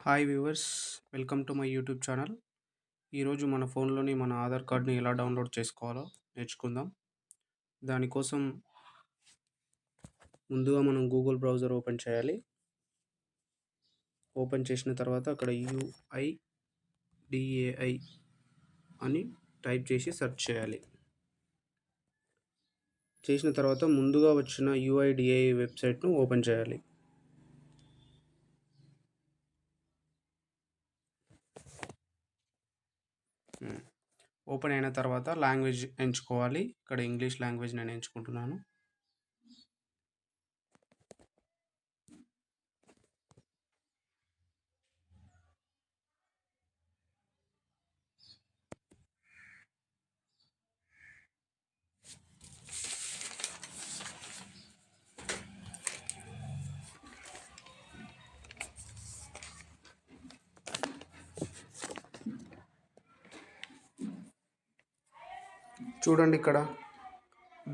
Hi viewers, welcome to my YouTube channel. ఈరోజు మన ఫోన్లోని మన ఆధార్ కార్డ్ని ఎలా డౌన్లోడ్ చేసుకోవాలో నేర్చుకుందాం. దానికోసం ముందుగా మనం గూగుల్ బ్రౌజర్ ఓపెన్ చేయాలి. ఓపెన్ చేసిన తర్వాత అక్కడ UIDAI అని టైప్ చేసి సెర్చ్ చేయాలి. చేసిన తర్వాత ముందుగా వచ్చిన UIDAI వెబ్సైట్ను ఓపెన్ చేయాలి. ఓపెన్ అయిన తర్వాత లాంగ్వేజ్ ఎంచుకోవాలి. ఇక్కడ ఇంగ్లీష్ లాంగ్వేజ్ నేను ఎంచుకుంటున్నాను. చూడండి, ఇక్కడ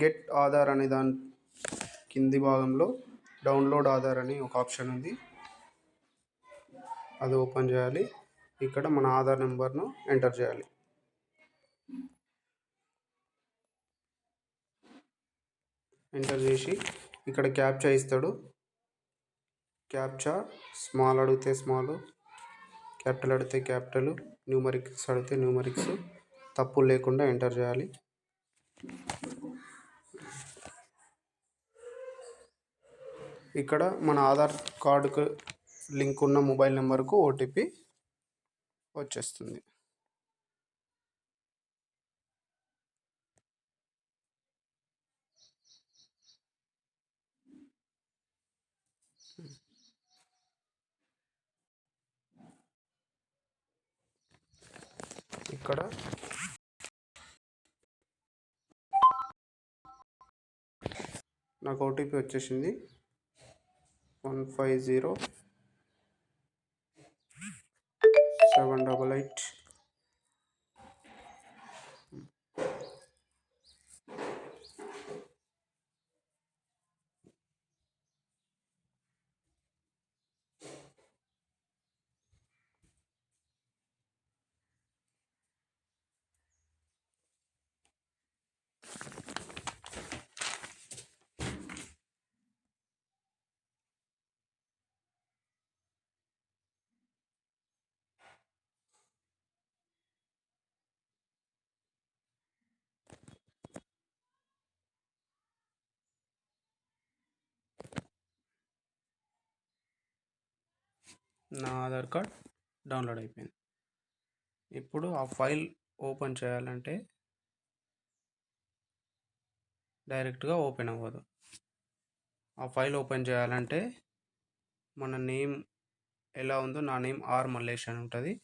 గెట్ ఆధార్ అనే దాని కింది భాగంలో డౌన్లోడ్ ఆధార్ అని ఒక ఆప్షన్ ఉంది. అది ఓపెన్ చేయాలి. ఇక్కడ మన ఆధార్ నెంబర్ను ఎంటర్ చేయాలి. ఎంటర్ చేసి ఇక్కడ క్యాప్చా ఇస్తాడు. క్యాప్చా స్మాల్ అడిగితే స్మాల్, క్యాపిటల్ అడిగితే క్యాపిటల్, న్యూమరిక్స్ అడిగితే న్యూమరిక్స్ తప్పులు లేకుండా ఎంటర్ చేయాలి. ఇక్కడ మన ఆధార్ కార్డుకు లింక్ ఉన్న మొబైల్ నెంబర్కు ఓటీపీ వచ్చేస్తుంది. ఇక్కడ నాకు ఓటీపీ వచ్చేసింది 150788. నా ఆధార్ కార్డ్ డౌన్లోడ్ అయిపోయింది. ఇప్పుడు ఆ ఫైల్ ఓపెన్ చేయాలంటే డైరెక్ట్గా ఓపెన్ అవ్వదు. ఆ ఫైల్ ఓపెన్ చేయాలంటే మన నేమ్ ఎలా ఉందో, నా నేమ్ ఆర్ మల్లేష్ అని ఉంటుంది.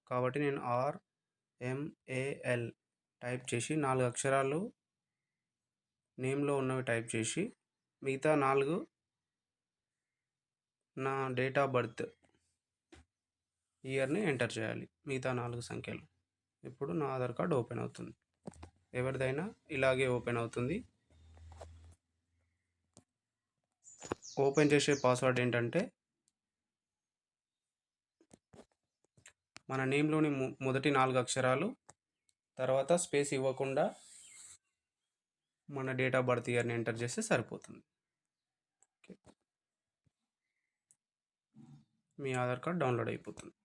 కాబట్టి నేను RMAL టైప్ చేసి 4 అక్షరాలు నేమ్లో ఉన్నవి టైప్ చేసి మిగతా 4 నా డేట్ ఆఫ్ బర్త్ ఇయర్ని ఎంటర్ చేయాలి. మిగతా 4 సంఖ్యలు. ఇప్పుడు నా ఆధార్ కార్డ్ ఓపెన్ అవుతుంది. ఎవరిదైనా ఇలాగే ఓపెన్ అవుతుంది. ఓపెన్ చేసే పాస్వర్డ్ ఏంటంటే మన నేమ్లోని మొదటి 4 అక్షరాలు, తర్వాత స్పేస్ ఇవ్వకుండా మన డేట్ ఆఫ్ బర్త్ ఇయర్ని ఎంటర్ చేస్తే సరిపోతుంది. మీ ఆధార్ కార్డ్ డౌన్లోడ్ అయిపోతుంది.